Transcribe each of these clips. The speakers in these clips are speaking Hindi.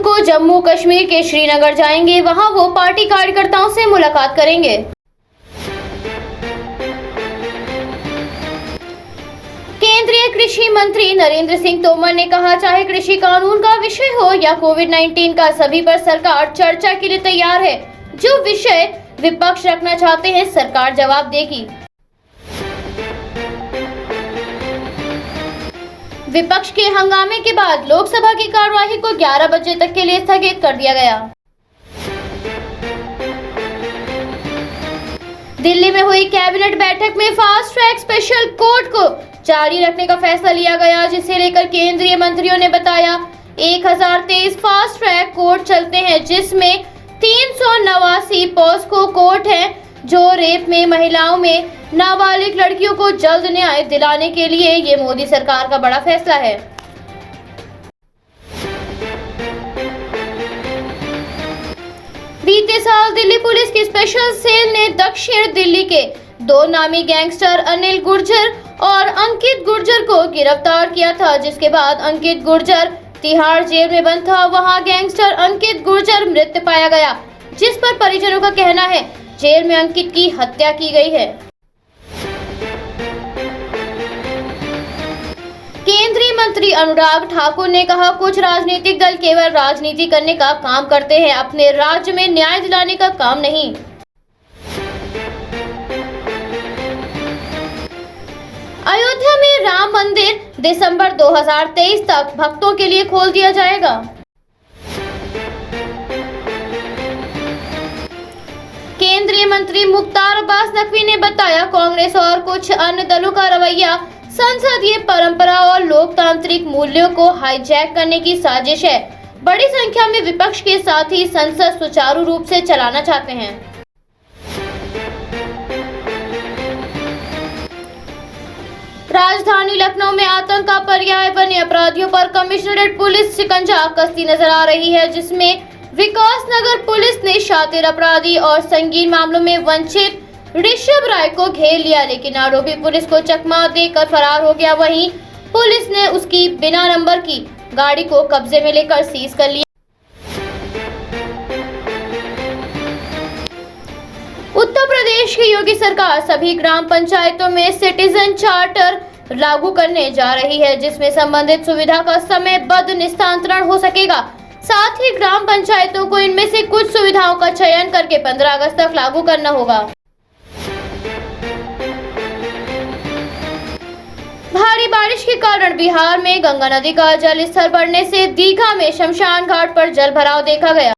को जम्मू कश्मीर के श्रीनगर जाएंगे। वहां वो पार्टी कार्यकर्ताओं से मुलाकात करेंगे। केंद्रीय कृषि मंत्री नरेंद्र सिंह तोमर ने कहा, चाहे कृषि कानून का विषय हो या कोविड-19 का, सभी पर सरकार चर्चा के लिए तैयार है। जो विषय विपक्ष रखना चाहते हैं, सरकार जवाब देगी। विपक्ष के हंगामे के बाद लोकसभा की कार्यवाही को 11 बजे तक के लिए स्थगित कर दिया गया। दिल्ली में हुई कैबिनेट बैठक में फास्ट ट्रैक स्पेशल कोर्ट को जारी रखने का फैसला लिया गया, जिसे लेकर केंद्रीय मंत्रियों ने बताया 1023 फास्ट ट्रैक कोर्ट चलते हैं, जिसमें 389 पॉस्को कोर्ट हैं, जो रेप में महिलाओं में नाबालिग लड़कियों को जल्द न्याय दिलाने के लिए ये मोदी सरकार का बड़ा फैसला है। बीते साल दिल्ली पुलिस की स्पेशल सेल ने दक्षिण दिल्ली के 2 नामी गैंगस्टर अनिल गुर्जर और अंकित गुर्जर को गिरफ्तार किया था, जिसके बाद अंकित गुर्जर तिहाड़ जेल में बंद था। वहां गैंगस्टर अंकित गुर्जर मृत पाया गया, जिस पर परिजनों का कहना है जेल में अंकित की हत्या की गई है। केंद्रीय मंत्री अनुराग ठाकुर ने कहा, कुछ राजनीतिक दल केवल राजनीति करने का काम करते हैं, अपने राज्य में न्याय दिलाने का काम नहीं। अयोध्या में राम मंदिर दिसंबर 2023 तक भक्तों के लिए खोल दिया जाएगा। केंद्रीय मंत्री मुख्तार अब्बास नकवी ने बताया, कांग्रेस और कुछ अन्य दलों का रवैया संसदीय परंपरा और लोकतांत्रिक मूल्यों को हाईजैक करने की साजिश है। बड़ी संख्या में विपक्ष के साथ ही संसद सुचारू रूप से चलाना चाहते हैं। राजधानी लखनऊ में आतंक का पर्याय बने अपराधियों पर कमिश्नरेट पुलिस शिकंजा कसती नजर आ रही है, जिसमें विकास नगर पुलिस ने शातिर अपराधी और संगीन मामलों में वंचित ऋषभ राय को घेर लिया, लेकिन आरोपी पुलिस को चकमा देकर फरार हो गया। वहीं पुलिस ने उसकी बिना नंबर की गाड़ी को कब्जे में लेकर सीज कर लिया। उत्तर प्रदेश की योगी सरकार सभी ग्राम पंचायतों में सिटीजन चार्टर लागू करने जा रही है, जिसमें संबंधित सुविधा का समयबद्ध निस्तारण हो सकेगा। साथ ही ग्राम पंचायतों को इनमें से कुछ सुविधाओं का चयन करके 15 अगस्त तक लागू करना होगा। भारी बारिश के कारण बिहार में गंगा नदी का जल स्तर बढ़ने से दीघा में शमशान घाट पर जल भराव देखा गया।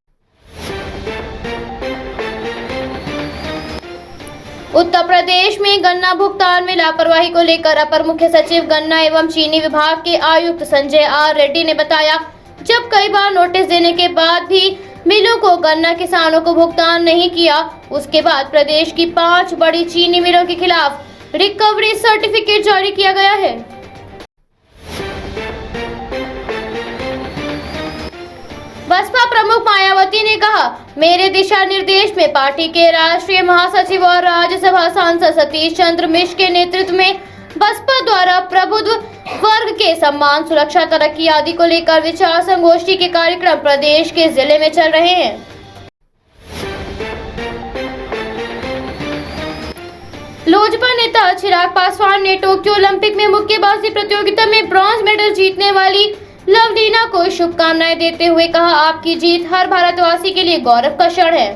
उत्तर प्रदेश में गन्ना भुगतान में लापरवाही को लेकर अपर मुख्य सचिव गन्ना एवं चीनी विभाग के आयुक्त संजय आर रेड्डी ने बताया, जब कई बार नोटिस देने के बाद भी मिलों को गन्ना किसानों को भुगतान नहीं किया, उसके बाद प्रदेश की 5 बड़ी चीनी मिलों के खिलाफ रिकवरी सर्टिफिकेट जारी किया गया है। बसपा प्रमुख मायावती ने कहा, मेरे दिशा निर्देश में पार्टी के राष्ट्रीय महासचिव और राज्यसभा सांसद सतीश चंद्र मिश्र के नेतृत्व में बसपा द्वारा प्रबुद्ध वर्ग के सम्मान, सुरक्षा, तरक्की आदि को लेकर विचार संगोष्ठी के कार्यक्रम प्रदेश के जिले में चल रहे हैं। लोजपा नेता चिराग पासवान ने टोक्यो ओलंपिक में मुक्केबाजी प्रतियोगिता में ब्रॉन्ज मेडल जीतने वाली लवलीना को शुभकामनाएं देते हुए कहा, आपकी जीत हर भारतवासी के लिए गौरव का क्षण है।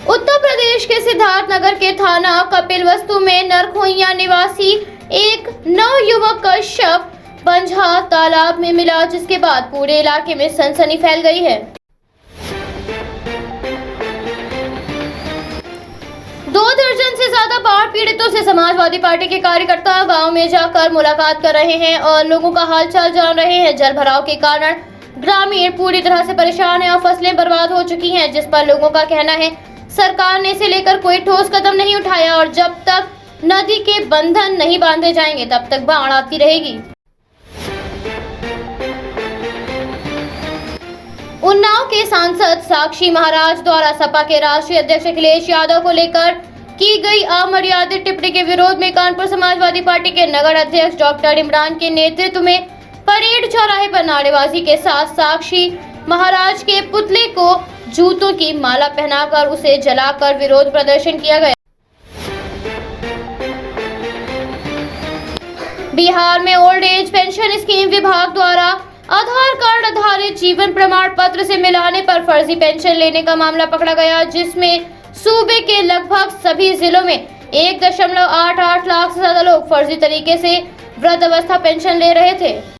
उत्तर प्रदेश के सिद्धार्थनगर के थाना कपिलवस्तु में नरखोइया निवासी एक नवयुवक का शव बंझा तालाब में मिला, जिसके बाद पूरे इलाके में सनसनी फैल गई है। 2 दर्जन से ज्यादा बाढ़ पीड़ितों से समाजवादी पार्टी के कार्यकर्ता गांव में जाकर मुलाकात कर रहे हैं और लोगों का हालचाल जान रहे हैं। जल भराव के कारण ग्रामीण पूरी तरह से परेशान हैं और फसलें बर्बाद हो चुकी हैं, जिस पर लोगों का कहना है सरकार ने इसे लेकर कोई ठोस कदम नहीं उठाया और जब तक नदी के बंधन नहीं बांधे जाएंगे तब तक बाढ़ आती रहेगी। उन्नाव के सांसद साक्षी महाराज द्वारा सपा के राष्ट्रीय अध्यक्ष अखिलेश यादव को लेकर की गई अमर्यादित टिप्पणी के विरोध में कानपुर समाजवादी पार्टी के नगर अध्यक्ष डॉक्टर इमरान के नेतृत्व में परेड चौराहे पर नारेबाजी के साथ साक्षी महाराज के पुतले को जूतों की माला पहनाकर उसे जलाकर विरोध प्रदर्शन किया गया। बिहार में ओल्ड एज पेंशन स्कीम विभाग द्वारा आधार कार्ड आधारित जीवन प्रमाण पत्र से मिलाने पर फर्जी पेंशन लेने का मामला पकड़ा गया, जिसमें सूबे के लगभग सभी जिलों में 1.88 लाख से ज्यादा लोग फर्जी तरीके से वृद्धावस्था पेंशन ले रहे थे।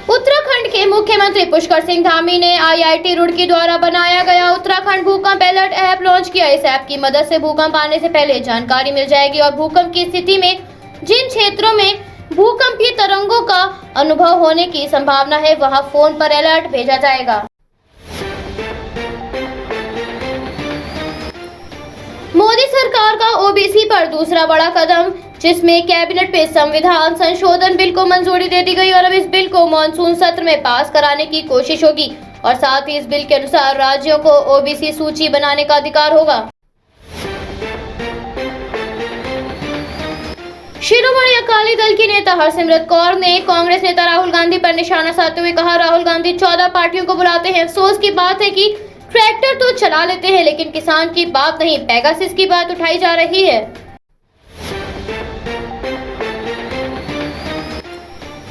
उत्तराखंड के मुख्यमंत्री पुष्कर सिंह धामी ने IIT रुड़की द्वारा बनाया गया उत्तराखंड भूकंप अलर्ट ऐप लॉन्च किया। इस ऐप की मदद से भूकंप आने से पहले जानकारी मिल जाएगी और भूकंप की स्थिति में जिन क्षेत्रों में भूकंपीय तरंगों का अनुभव होने की संभावना है वहां फोन पर अलर्ट भेजा जाएगा। मोदी सरकार का ओबीसी पर दूसरा बड़ा कदम, जिसमें कैबिनेट पे संविधान संशोधन बिल को मंजूरी दे दी गई और अब इस बिल को मॉनसून सत्र में पास कराने की कोशिश होगी और साथ ही इस बिल के अनुसार राज्यों को ओबीसी सूची बनाने का अधिकार होगा। शिरोमणि अकाली दल की नेता हरसिमरत कौर ने कांग्रेस नेता राहुल गांधी पर निशाना साधते हुए कहा, राहुल गांधी 14 पार्टियों को बुलाते हैं। अफसोस की बात है कि ट्रैक्टर तो चला लेते हैं लेकिन किसान की बात नहीं, पेगासस की बात उठाई जा रही है।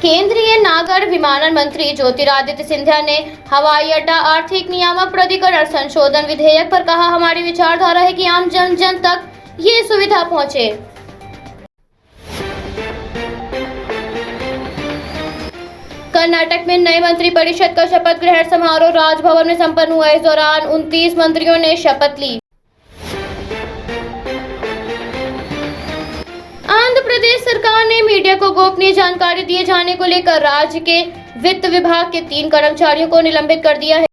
केंद्रीय नागर विमानन मंत्री ज्योतिरादित्य सिंधिया ने हवाई अड्डा आर्थिक नियामक प्राधिकरण संशोधन विधेयक पर कहा, हमारी विचारधारा है कि आम जन तक ये सुविधा पहुंचे। कर्नाटक में नए मंत्री परिषद का शपथ ग्रहण समारोह राजभवन में संपन्न हुआ। इस दौरान 29 मंत्रियों ने शपथ ली। आंध्र प्रदेश सरकार ने मीडिया को गोपनीय जानकारी दिए जाने को लेकर राज्य के वित्त विभाग के 3 कर्मचारियों को निलंबित कर दिया है।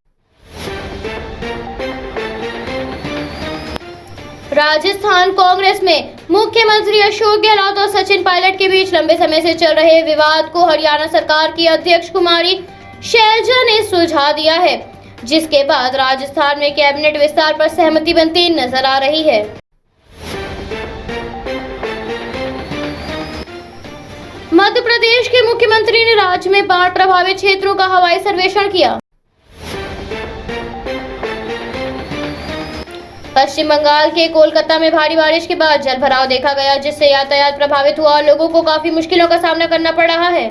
राजस्थान कांग्रेस में मुख्यमंत्री अशोक गहलोत और सचिन पायलट के बीच लंबे समय से चल रहे विवाद को हरियाणा सरकार की अध्यक्ष कुमारी शैलजा ने सुलझा दिया है, जिसके बाद राजस्थान में कैबिनेट विस्तार पर सहमति बनती नजर आ रही है। मध्य प्रदेश के मुख्यमंत्री ने राज्य में बाढ़ प्रभावित क्षेत्रों का हवाई सर्वेक्षण किया। पश्चिम बंगाल के कोलकाता में भारी बारिश के बाद जलभराव देखा गया, जिससे यातायात प्रभावित हुआ और लोगों को काफी मुश्किलों का सामना करना पड़ रहा है।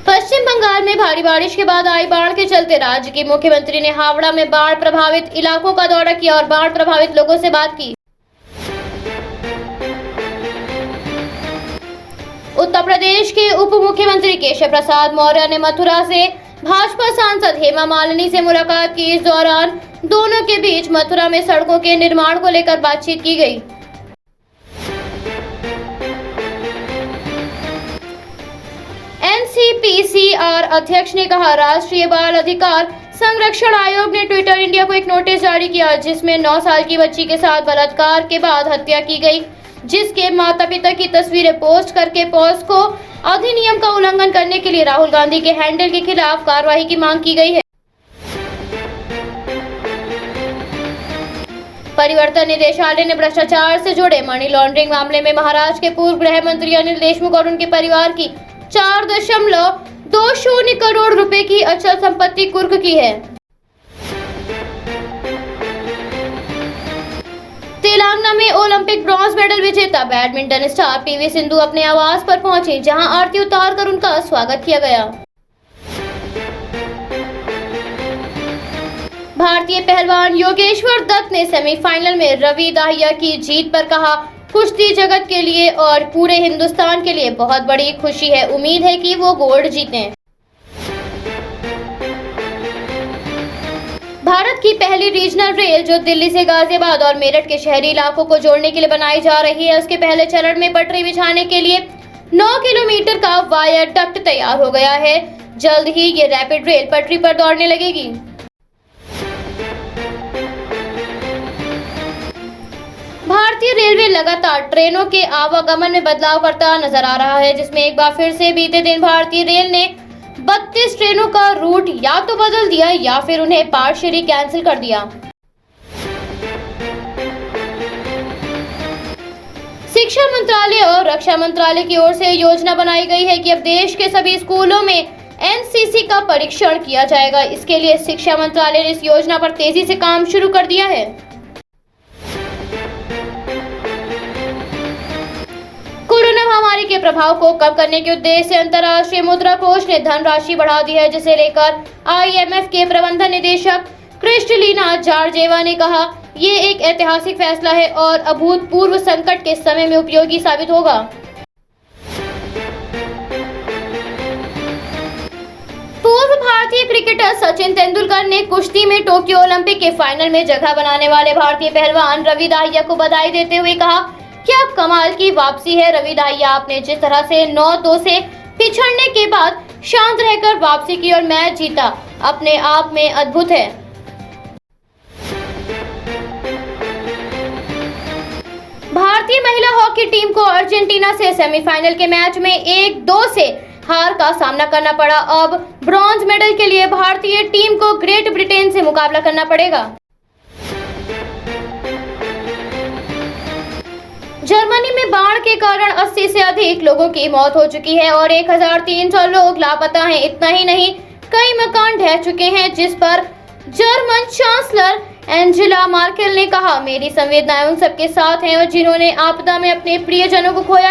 पश्चिम बंगाल में भारी बारिश के बाद आई बाढ़ के चलते राज्य के मुख्यमंत्री ने हावड़ा में बाढ़ प्रभावित इलाकों का दौरा किया और बाढ़ प्रभावित लोगों से बात की। उत्तर प्रदेश के उप मुख्यमंत्री केशव प्रसाद मौर्य ने मथुरा से भाजपा सांसद हेमा मालिनी से मुलाकात की। इस दौरान दोनों के बीच मथुरा में सड़कों के निर्माण को लेकर बातचीत की गई। NCPCR अध्यक्ष ने कहा, राष्ट्रीय बाल अधिकार संरक्षण आयोग ने ट्विटर इंडिया को एक नोटिस जारी किया, जिसमें 9 साल की बच्ची के साथ बलात्कार के बाद हत्या की गई, जिसके माता पिता की तस्वीरें पोस्ट करके पॉस्को अधिनियम का उल्लंघन करने के लिए राहुल गांधी के हैंडल के खिलाफ कार्रवाई की मांग की गई है। परिवर्तन निदेशालय ने भ्रष्टाचार से जुड़े मनी लॉन्ड्रिंग मामले में महाराष्ट्र के पूर्व गृह मंत्री अनिल देशमुख और उनके परिवार की 4.20 करोड़ रुपए की अचल संपत्ति कुर्क की है। तेलंगाना में ओलंपिक ब्रॉन्ज मेडल विजेता बैडमिंटन स्टार पीवी सिंधु अपने आवास पर पहुंची, जहां आरती उतारकर उनका स्वागत किया गया। भारतीय पहलवान योगेश्वर दत्त ने सेमीफाइनल में रवि दाहिया की जीत पर कहा, कुश्ती जगत के लिए और पूरे हिंदुस्तान के लिए बहुत बड़ी खुशी है। उम्मीद है कि वो गोल्ड जीतें। भारत की पहली रीजनल रेल जो दिल्ली से गाजियाबाद और मेरठ के शहरी इलाकों को जोड़ने के लिए बनाई जा रही है, उसके पहले चरण में पटरी बिछाने के लिए 9 किलोमीटर का वायाडक्ट तैयार हो गया है। जल्द ही ये रैपिड रेल पटरी पर दौड़ने लगेगी। भारतीय रेलवे लगातार ट्रेनों के आवागमन में बदलाव करता नजर आ रहा है, जिसमें एक बार फिर से बीते दिन भारतीय रेल ने 32 ट्रेनों का रूट या तो बदल दिया या फिर उन्हें पार्शियली कैंसिल कर दिया। शिक्षा मंत्रालय और रक्षा मंत्रालय की ओर से योजना बनाई गई है कि अब देश के सभी स्कूलों में एनसीसी का परीक्षण किया जाएगा। इसके लिए शिक्षा मंत्रालय ने इस योजना पर तेजी से काम शुरू कर दिया है। कोरोना महामारी के प्रभाव को कम करने के उद्देश्य से अंतर्राष्ट्रीय मुद्रा कोष ने धनराशि बढ़ा दी है, जिसे लेकर आईएमएफ के प्रबंधन निदेशक क्रिस्टलिना जॉर्जिएवा ने कहा, ये एक ऐतिहासिक फैसला है और अभूतपूर्व संकट के समय में उपयोगी साबित होगा। पूर्व भारतीय क्रिकेटर सचिन तेंदुलकर ने कुश्ती में टोक्यो ओलंपिक के फाइनल में जगह बनाने वाले भारतीय पहलवान रवि दाहिया को बधाई देते हुए कहा, क्या कमाल की वापसी है रवि दाहिया, आपने जिस तरह से 9-2 से पिछड़ने के बाद शांत रहकर वापसी की और मैच जीता, अपने आप में अद्भुत है। भारतीय महिला हॉकी टीम को अर्जेंटीना से सेमीफाइनल के मैच में 1-2 से हार का सामना करना पड़ा। अब ब्रॉन्ज मेडल के लिए भारतीय टीम को ग्रेट ब्रिटेन से मुकाबला करना पड़ेगा। जर्मनी में बाढ़ के कारण 80 से अधिक लोगों की मौत हो चुकी है और 1300 लोग लापता हैं। इतना ही नहीं, कई मकान ढह चुके हैं, जिस पर जर्मन चांसलर एंजेला मर्केल ने कहा, मेरी संवेदनाएं उन सबके साथ हैं और जिन्होंने आपदा में अपने प्रियजनों को खोया।